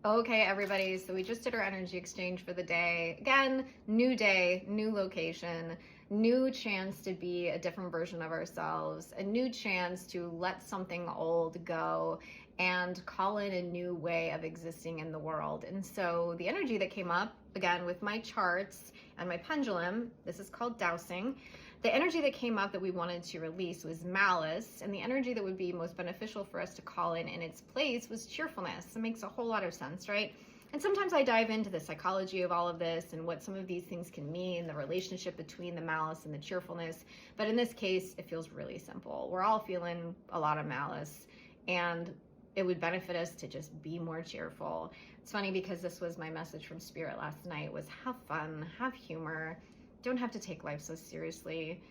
Okay, everybody, so we just did our energy exchange for the day. Again, new day, new location, new chance to be a different version of ourselves, a new chance to let something old go and call in a new way of existing in the world. And so the energy that came up, again, with my charts and my pendulum, this is called dowsing. The energy that came up that we wanted to release was malice, and the energy that would be most beneficial for us to call in its place was cheerfulness. It makes a whole lot of sense, right? And sometimes I dive into the psychology of all of this and what some of these things can mean, the relationship between the malice and the cheerfulness. But in this case, it feels really simple. We're all feeling a lot of malice, and it would benefit us to just be more cheerful. It's funny because this was my message from Spirit last night, was have fun, have humor. Don't have to take life so seriously.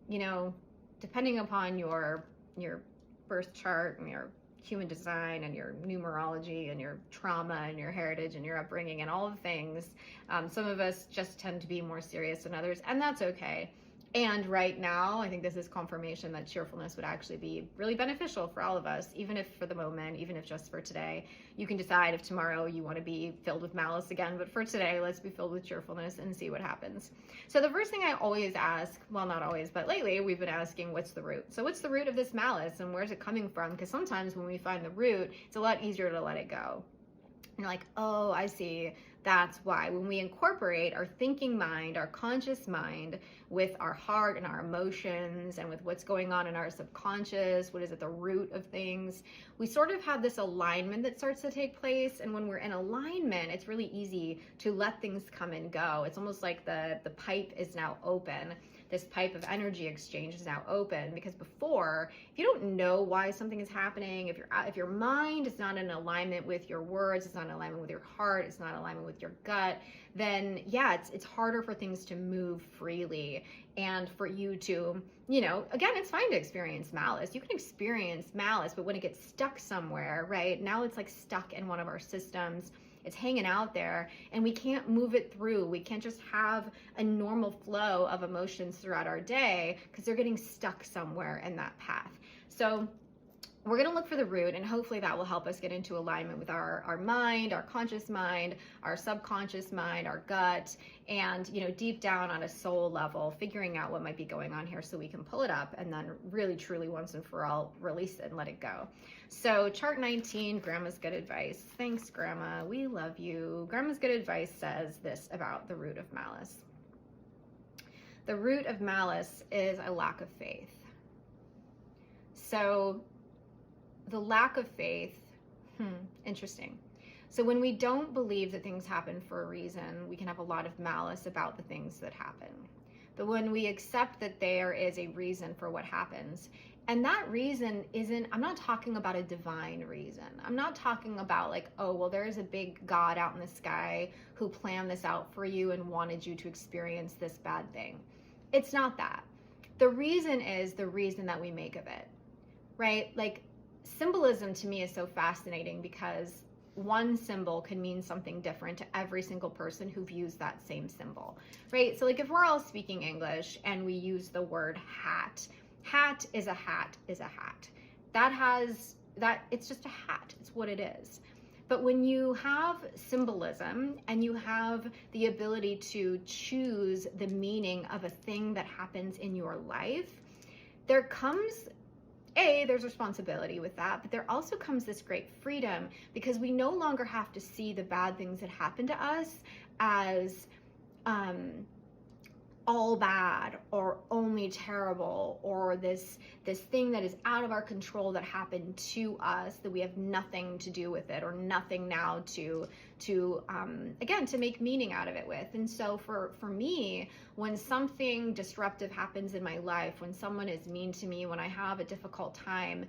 You know, depending upon your birth chart and your human design and your numerology and your trauma and your heritage and your upbringing and all of the things, some of us just tend to be more serious than others, and that's okay. And right now, I think this is confirmation that cheerfulness would actually be really beneficial for all of us, even if for the moment, even if just for today. You can decide if tomorrow you want to be filled with malice again, but for today, let's be filled with cheerfulness and see what happens. So the first thing I always ask, well, not always, but lately we've been asking, what's the root? So what's the root of this malice and where's it coming from? Because sometimes when we find the root, it's a lot easier to let it go. And you're like, oh, I see. That's why when we incorporate our thinking mind, our conscious mind, with our heart and our emotions and with what's going on in our subconscious, what is at the root of things, we sort of have this alignment that starts to take place. And when we're in alignment, it's really easy to let things come and go. It's almost like the pipe is now open. This pipe of energy exchange is now open, because before, if you don't know why something is happening, if your mind is not in alignment with your words, it's not in alignment with your heart, it's not in alignment with your gut, then yeah, it's harder for things to move freely and for you to, again, it's fine to experience malice. You can experience malice, but when it gets stuck somewhere, right? Now it's like stuck in one of our systems. It's hanging out there and we can't move it through. We can't just have a normal flow of emotions throughout our day because they're getting stuck somewhere in that path. So we're going to look for the root, and hopefully that will help us get into alignment with our mind, our conscious mind, our subconscious mind, our gut, and deep down on a soul level, figuring out what might be going on here so we can pull it up and then really truly once and for all release it and let it go. So chart 19, Grandma's good advice. Thanks, Grandma. We love you. Grandma's good advice says this about the root of malice. The root of malice is a lack of faith. So the lack of faith, interesting. So when we don't believe that things happen for a reason, we can have a lot of malice about the things that happen. But when we accept that there is a reason for what happens, and that reason isn't, I'm not talking about a divine reason. I'm not talking about like, oh, well, there is a big God out in the sky who planned this out for you and wanted you to experience this bad thing. It's not that. The reason is the reason that we make of it, right? Like, symbolism to me is so fascinating because one symbol can mean something different to every single person who views that same symbol, right? So like if we're all speaking English and we use the word hat, hat is a hat is a hat. It's just a hat, it's what it is. But when you have symbolism and you have the ability to choose the meaning of a thing that happens in your life, there comes there's responsibility with that, but there also comes this great freedom because we no longer have to see the bad things that happen to us as all bad or only terrible, or this thing that is out of our control that happened to us that we have nothing to do with it or nothing now to make meaning out of it with. And so for me, when something disruptive happens in my life, when someone is mean to me, when I have a difficult time,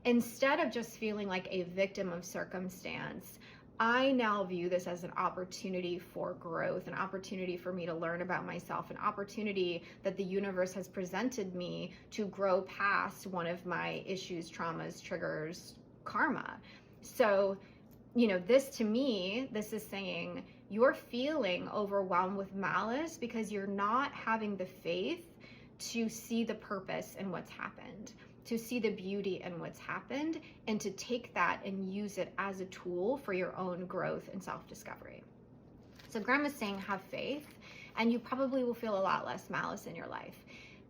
instead of just feeling like a victim of circumstance, I now view this as an opportunity for growth, an opportunity for me to learn about myself, an opportunity that the universe has presented me to grow past one of my issues, traumas, triggers, karma. So, this to me, this is saying you're feeling overwhelmed with malice because you're not having the faith to see the purpose in what's happened, to see the beauty in what's happened and to take that and use it as a tool for your own growth and self-discovery. So Grandma's saying have faith, and you probably will feel a lot less malice in your life.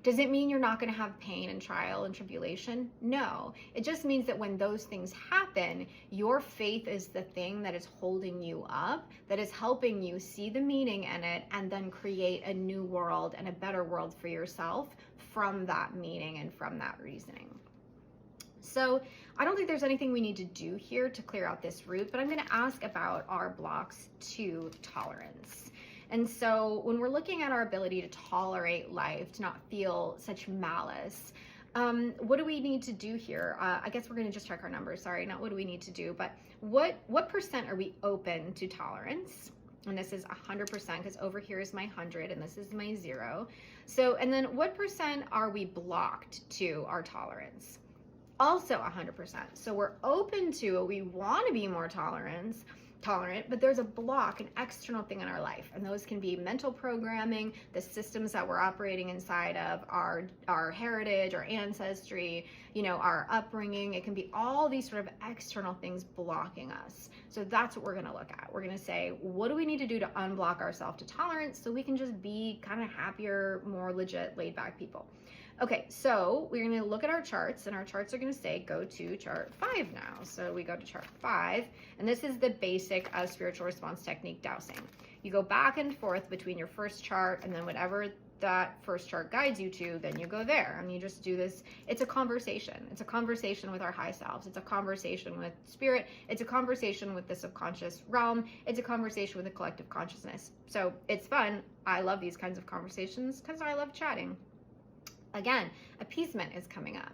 Does it mean you're not going to have pain and trial and tribulation? No. It just means that when those things happen, your faith is the thing that is holding you up, that is helping you see the meaning in it, and then create a new world and a better world for yourself from that meaning and from that reasoning. So I don't think there's anything we need to do here to clear out this root, but I'm going to ask about our blocks to tolerance. And so when we're looking at our ability to tolerate life, to not feel such malice, what do we need to do here? I guess we're going to just check our numbers. Sorry, not what do we need to do, but what percent are we open to tolerance? And this is 100% because over here is my 100 and this is my 0. So, and then what percent are we blocked to our tolerance? Also 100%. So we're open to it. We want to be more tolerant, but there's a block, an external thing in our life. And those can be mental programming, the systems that we're operating inside of, our heritage, our ancestry, our upbringing. It can be all these sort of external things blocking us. So that's what we're going to look at. We're going to say, what do we need to do to unblock ourselves to tolerance so we can just be kind of happier, more legit, laid back people? Okay, so we're going to look at our charts, and our charts are going to say go to chart 5 now. So we go to chart 5, and this is the basic spiritual response technique dowsing. You go back and forth between your first chart and then whatever that first chart guides you to, then you go there and you just do this. It's a conversation. It's a conversation with our high selves. It's a conversation with spirit. It's a conversation with the subconscious realm. It's a conversation with the collective consciousness. So it's fun. I love these kinds of conversations because I love chatting. Again, appeasement is coming up.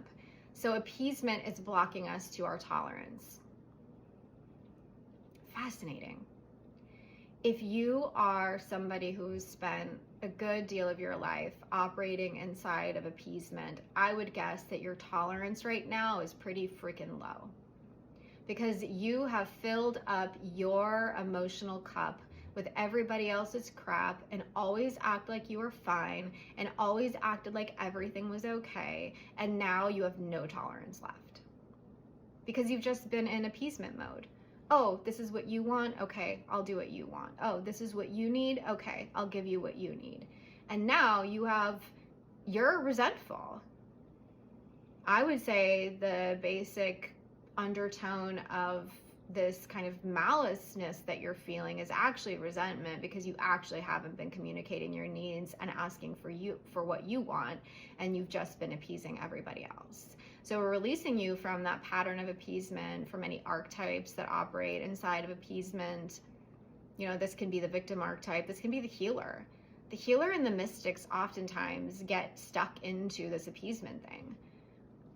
So appeasement is blocking us to our tolerance. Fascinating. If you are somebody who's spent a good deal of your life operating inside of appeasement, I would guess that your tolerance right now is pretty freaking low, because you have filled up your emotional cup with everybody else's crap and always act like you were fine and always acted like everything was okay. And now you have no tolerance left because you've just been in appeasement mode. Oh, this is what you want? Okay, I'll do what you want. Oh, this is what you need? Okay, I'll give you what you need. And now you're resentful. I would say the basic undertone of this kind of maliceness that you're feeling is actually resentment, because you actually haven't been communicating your needs and asking for what you want, and you've just been appeasing everybody else. So we're releasing you from that pattern of appeasement, from any archetypes that operate inside of appeasement. This can be the victim archetype, this can be the healer. The healer and the mystics oftentimes get stuck into this appeasement thing.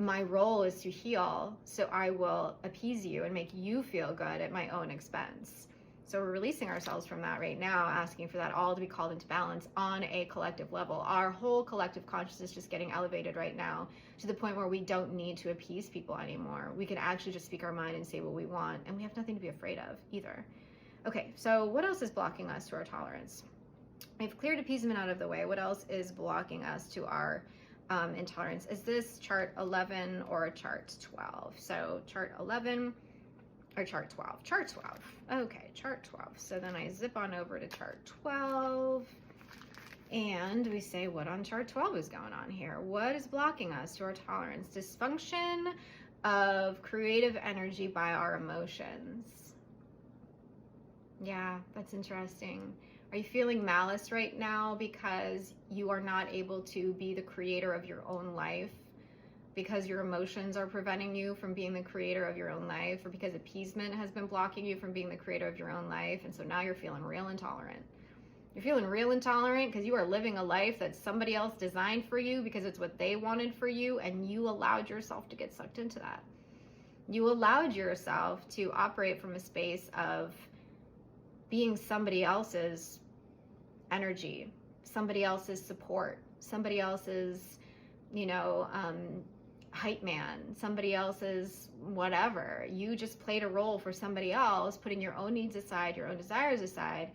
My role is to heal, so I will appease you and make you feel good at my own expense. So we're releasing ourselves from that right now, asking for that all to be called into balance on a collective level. Our whole collective consciousness is just getting elevated right now to the point where we don't need to appease people anymore. We can actually just speak our mind and say what we want, and we have nothing to be afraid of either. Okay, so what else is blocking us to our tolerance? We've cleared appeasement out of the way. What else is blocking us to our intolerance? Is this chart 11 or chart 12? So chart 11 or chart 12? Chart 12. Okay, chart 12. So then I zip on over to chart 12 and we say, what on chart 12 is going on here? What is blocking us to our tolerance? Dysfunction of creative energy by our emotions. Yeah, that's interesting. Are you feeling malice right now because you are not able to be the creator of your own life, because your emotions are preventing you from being the creator of your own life, or because appeasement has been blocking you from being the creator of your own life, and so now you're feeling real intolerant? You're feeling real intolerant because you are living a life that somebody else designed for you because it's what they wanted for you, and you allowed yourself to get sucked into that. You allowed yourself to operate from a space of being somebody else's energy, somebody else's support, somebody else's, hype man, somebody else's whatever. You just played a role for somebody else, putting your own needs aside, your own desires aside,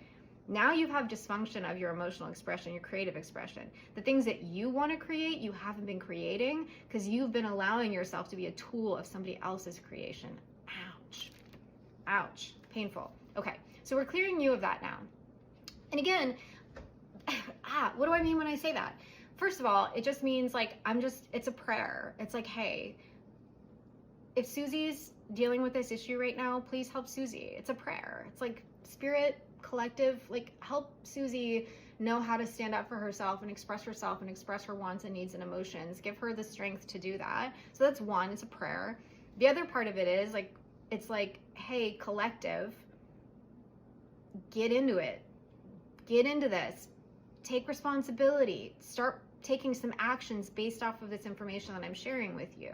Now you have dysfunction of your emotional expression, your creative expression. The things that you want to create, you haven't been creating because you've been allowing yourself to be a tool of somebody else's creation. Ouch. Ouch. Painful. Okay, so we're clearing you of that now. And again, what do I mean when I say that? First of all, it just means like, it's a prayer. It's like, hey, if Susie's dealing with this issue right now, please help Susie. It's a prayer. It's like spirit, collective, like help Susie know how to stand up for herself and express her wants and needs and emotions. Give her the strength to do that. So that's one, it's a prayer. The other part of it is like, it's like, hey, collective, get into it. Get into this. Take responsibility. Start taking some actions based off of this information that I'm sharing with you.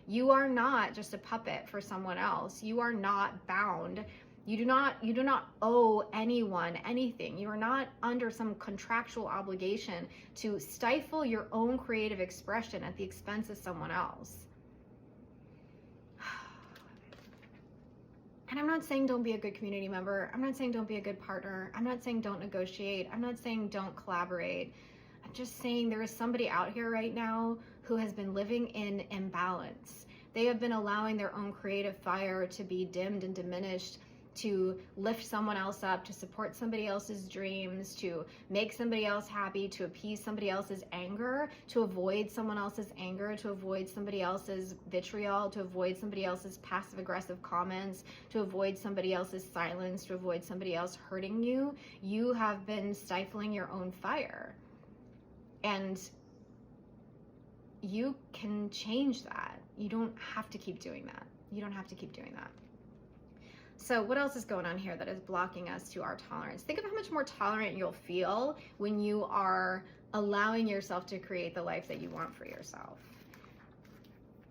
You are not just a puppet for someone else. You are not bound. You do not owe anyone anything. You are not under some contractual obligation to stifle your own creative expression at the expense of someone else. And I'm not saying don't be a good community member. I'm not saying don't be a good partner. I'm not saying don't negotiate. I'm not saying don't collaborate. I'm just saying there is somebody out here right now who has been living in imbalance. They have been allowing their own creative fire to be dimmed and diminished, to lift someone else up, to support somebody else's dreams, to make somebody else happy, to appease somebody else's anger, to avoid someone else's anger, to avoid somebody else's vitriol, to avoid somebody else's passive aggressive comments, to avoid somebody else's silence, to avoid somebody else hurting you. You have been stifling your own fire. And you can change that. You don't have to keep doing that. You don't have to keep doing that. So what else is going on here that is blocking us to our tolerance? Think of how much more tolerant you'll feel when you are allowing yourself to create the life that you want for yourself.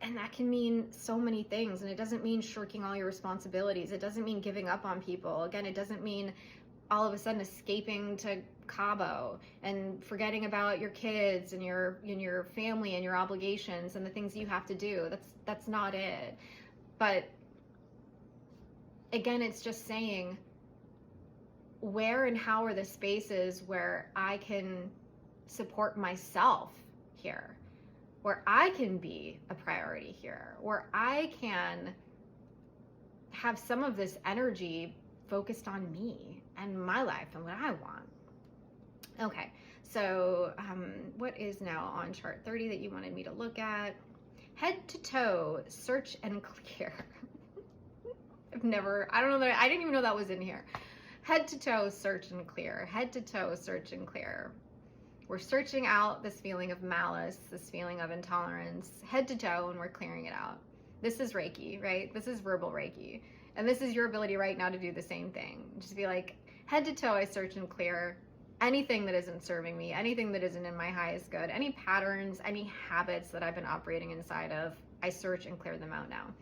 And that can mean so many things. And it doesn't mean shirking all your responsibilities. It doesn't mean giving up on people. Again, it doesn't mean all of a sudden escaping to Cabo and forgetting about your kids and your family and your obligations and the things you have to do. That's not it. But again, it's just saying, where and how are the spaces where I can support myself here, where I can be a priority here, where I can have some of this energy focused on me and my life and what I want. Okay, so what is now on chart 30 that you wanted me to look at? Head to toe, search and clear. I didn't even know that was in here. Head to toe, search and clear. Head to toe, search and clear. We're searching out this feeling of malice, this feeling of intolerance, head to toe, and we're clearing it out. This is Reiki, right? This is verbal Reiki. And this is your ability right now to do the same thing. Just be like, head to toe, I search and clear anything that isn't serving me, anything that isn't in my highest good, any patterns, any habits that I've been operating inside of, I search and clear them out now.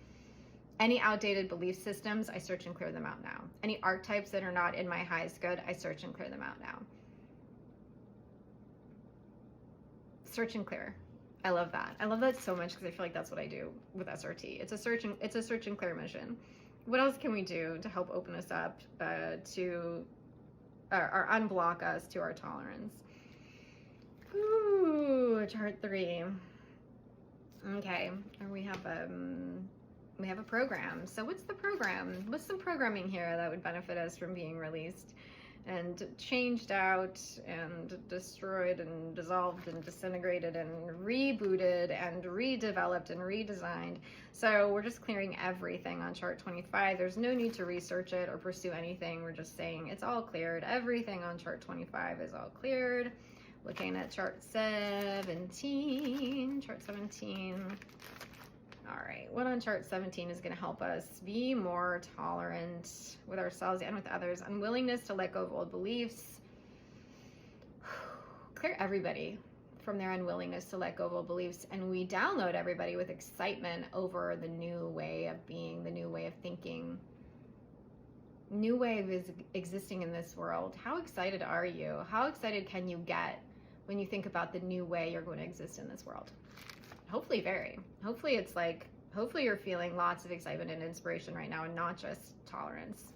Any outdated belief systems, I search and clear them out now. Any archetypes that are not in my highest good, I search and clear them out now. Search and clear. I love that. I love that so much because I feel like that's what I do with SRT. It's a search and clear mission. What else can we do to help open us up to or unblock us to our tolerance? Ooh, chart 3. Okay, and we have a program. So what's the program? What's some programming here that would benefit us from being released and changed out and destroyed and dissolved and disintegrated and rebooted and redeveloped and redesigned? So we're just clearing everything on chart 25. There's no need to research it or pursue anything. We're just saying it's all cleared. Everything on chart 25 is all cleared. Looking at chart 17. All right, what on chart 17 is going to help us be more tolerant with ourselves and with others? Unwillingness to let go of old beliefs. Clear everybody from their unwillingness to let go of old beliefs, and we download everybody with excitement over the new way of being, the new way of thinking, new way of existing in this world. How excited are you? How excited can you get when you think about the new way you're going to exist in this world? Hopefully very. Hopefully it's like, hopefully you're feeling lots of excitement and inspiration right now and not just tolerance.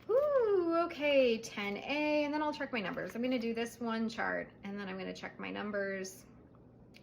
Ooh, okay. Okay, 10A, and then I'll check my numbers. I'm going to do this one chart, and then I'm going to check my numbers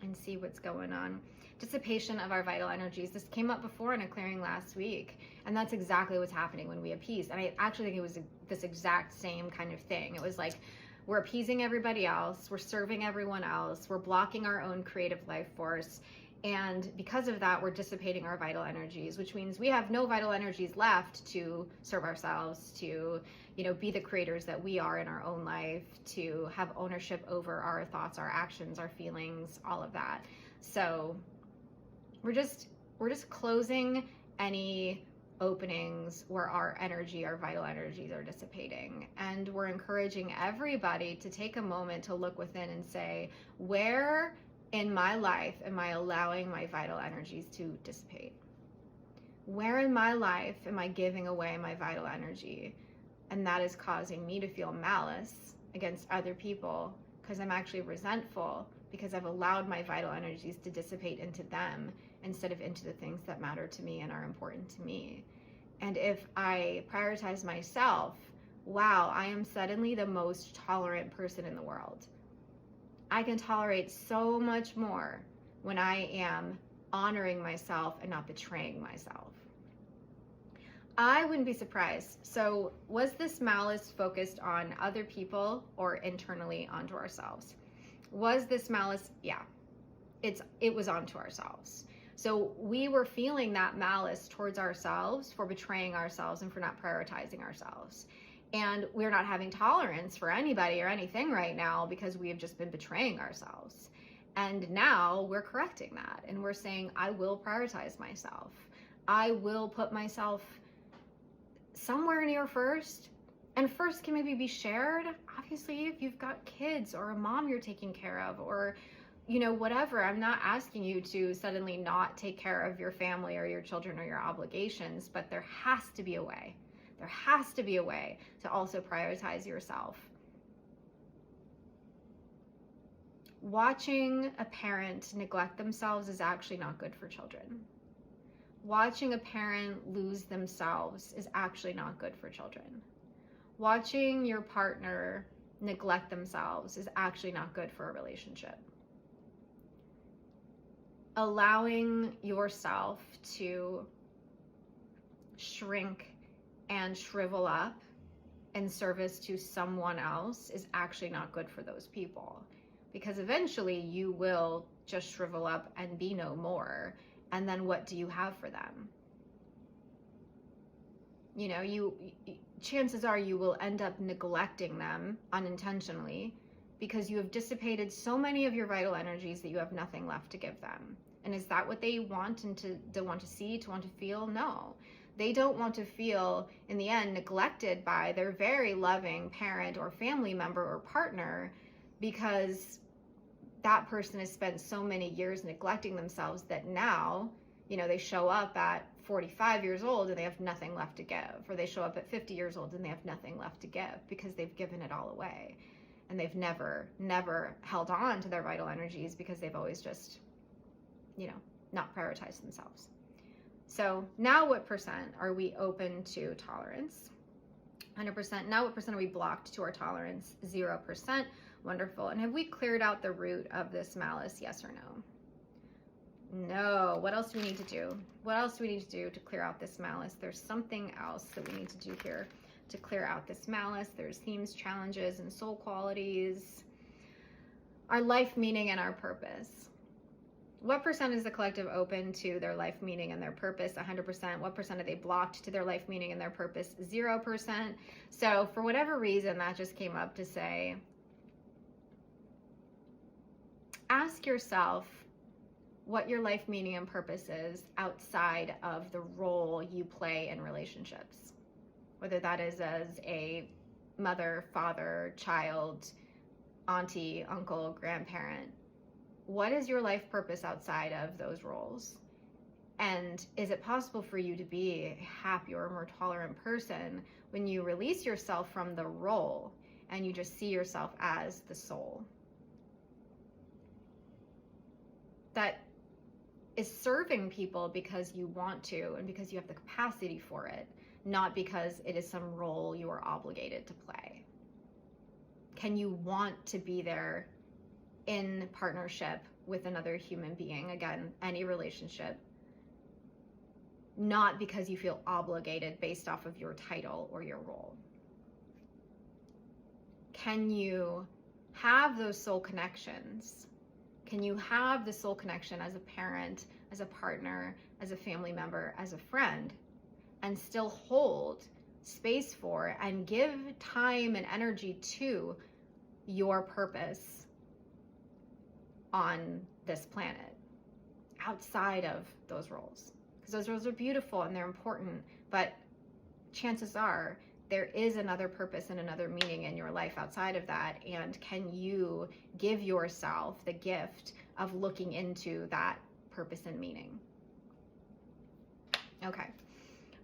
and see what's going on. Dissipation of our vital energies. This came up before in a clearing last week, and that's exactly what's happening when we appease. And I actually think it was this exact same kind of thing. It was like, we're appeasing everybody else, we're serving everyone else, we're blocking our own creative life force, and because of that, we're dissipating our vital energies, which means we have no vital energies left to serve ourselves, to, you know, be the creators that we are in our own life, to have ownership over our thoughts, our actions, our feelings, all of that. So we're just closing any openings where our energy, our vital energies are dissipating. And we're encouraging everybody to take a moment to look within and say, where in my life am I allowing my vital energies to dissipate? Where in my life am I giving away my vital energy? And that is causing me to feel malice against other people because I'm actually resentful because I've allowed my vital energies to dissipate into them instead of into the things that matter to me and are important to me. And if I prioritize myself, wow, I am suddenly the most tolerant person in the world. I can tolerate so much more when I am honoring myself and not betraying myself. I wouldn't be surprised. So was this malice focused on other people or internally onto ourselves? Was this malice? Yeah, it was onto ourselves. So we were feeling that malice towards ourselves for betraying ourselves and for not prioritizing ourselves. And we're not having tolerance for anybody or anything right now because we have just been betraying ourselves. And now we're correcting that. And we're saying, I will prioritize myself. I will put myself somewhere near first. And first can maybe be shared. Obviously, if you've got kids or a mom you're taking care of, or, you know, whatever. I'm not asking you to suddenly not take care of your family or your children or your obligations, but there has to be a way. There has to be a way to also prioritize yourself. Watching a parent neglect themselves is actually not good for children. Watching a parent lose themselves is actually not good for children. Watching your partner neglect themselves is actually not good for a relationship. Allowing yourself to shrink and shrivel up in service to someone else is actually not good for those people, because eventually you will just shrivel up and be no more. And then what do you have for them? You know, chances are you will end up neglecting them unintentionally because you have dissipated so many of your vital energies that you have nothing left to give them. And is that what they want and to want to see, to want to feel? No. They don't want to feel, in the end, neglected by their very loving parent or family member or partner because that person has spent so many years neglecting themselves that now, you know, they show up at 45 years old and they have nothing left to give, or they show up at 50 years old and they have nothing left to give because they've given it all away. And they've never held on to their vital energies because they've always just, you know, not prioritized themselves. So now what percent are we open to tolerance? 100%. Now what percent are we blocked to our tolerance? 0%. Wonderful. And have we cleared out the root of this malice? Yes or no? No. What else do we need to do? What else do we need to do to clear out this malice? There's something else that we need to do here to clear out this malice. There's themes, challenges, and soul qualities. Our life meaning and our purpose. What percent is the collective open to their life meaning and their purpose? 100%. What percent are they blocked to their life meaning and their purpose? 0%. So for whatever reason, that just came up to say, ask yourself what your life meaning and purpose is outside of the role you play in relationships. Whether that is as a mother, father, child, auntie, uncle, grandparent. What is your life purpose outside of those roles? And is it possible for you to be a happier, more tolerant person when you release yourself from the role and you just see yourself as the soul that is serving people because you want to and because you have the capacity for it, not because it is some role you are obligated to play? Can you want to be there in partnership with another human being? Again, any relationship, not because you feel obligated based off of your title or your role. Can you have those soul connections? Can you have the soul connection as a parent, as a partner, as a family member, as a friend, and still hold space for and give time and energy to your purpose on this planet outside of those roles? Because those roles are beautiful and they're important, but chances are there is another purpose and another meaning in your life outside of that. And can you give yourself the gift of looking into that purpose and meaning? Okay.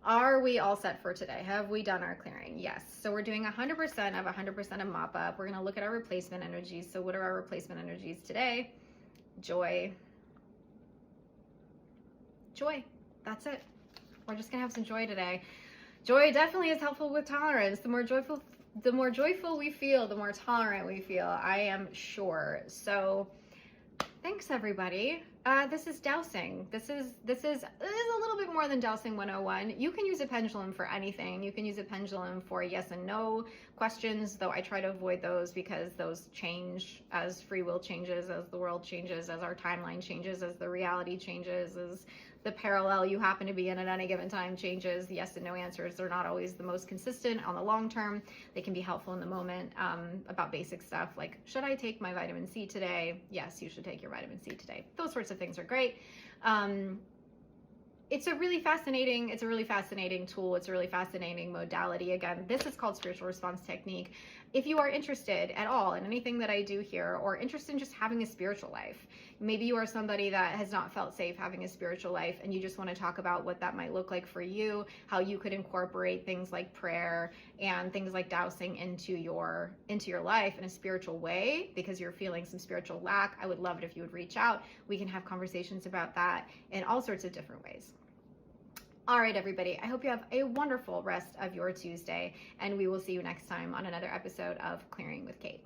Are we all set for today? Have we done our clearing? Yes. So we're doing 100% of 100% of mop up. We're going to look at our replacement energies. So what are our replacement energies today? Joy. Joy. That's it. We're just going to have some joy today. Joy definitely is helpful with tolerance. The more joyful we feel, the more tolerant we feel, I am sure. So thanks, everybody. This is dowsing. This is a little bit more than dowsing 101. You can use a pendulum for anything. You can use a pendulum for yes and no questions, though I try to avoid those because those change as free will changes, as the world changes, as our timeline changes, as the reality changes, as the parallel you happen to be in at any given time changes. The yes and no answers are not always the most consistent on the long term. They can be helpful in the moment about basic stuff like, should I take my vitamin C today? Yes, you should take your vitamin C today. Those sorts of things are great. It's a really fascinating tool. It's a really fascinating modality. Again, this is called spiritual response technique. If you are interested at all in anything that I do here, or interested in just having a spiritual life, maybe you are somebody that has not felt safe having a spiritual life and you just want to talk about what that might look like for you, how you could incorporate things like prayer and things like dowsing into your life in a spiritual way because you're feeling some spiritual lack, I would love it if you would reach out. We can have conversations about that in all sorts of different ways. All right, everybody, I hope you have a wonderful rest of your Tuesday, and we will see you next time on another episode of Clearing with Kate.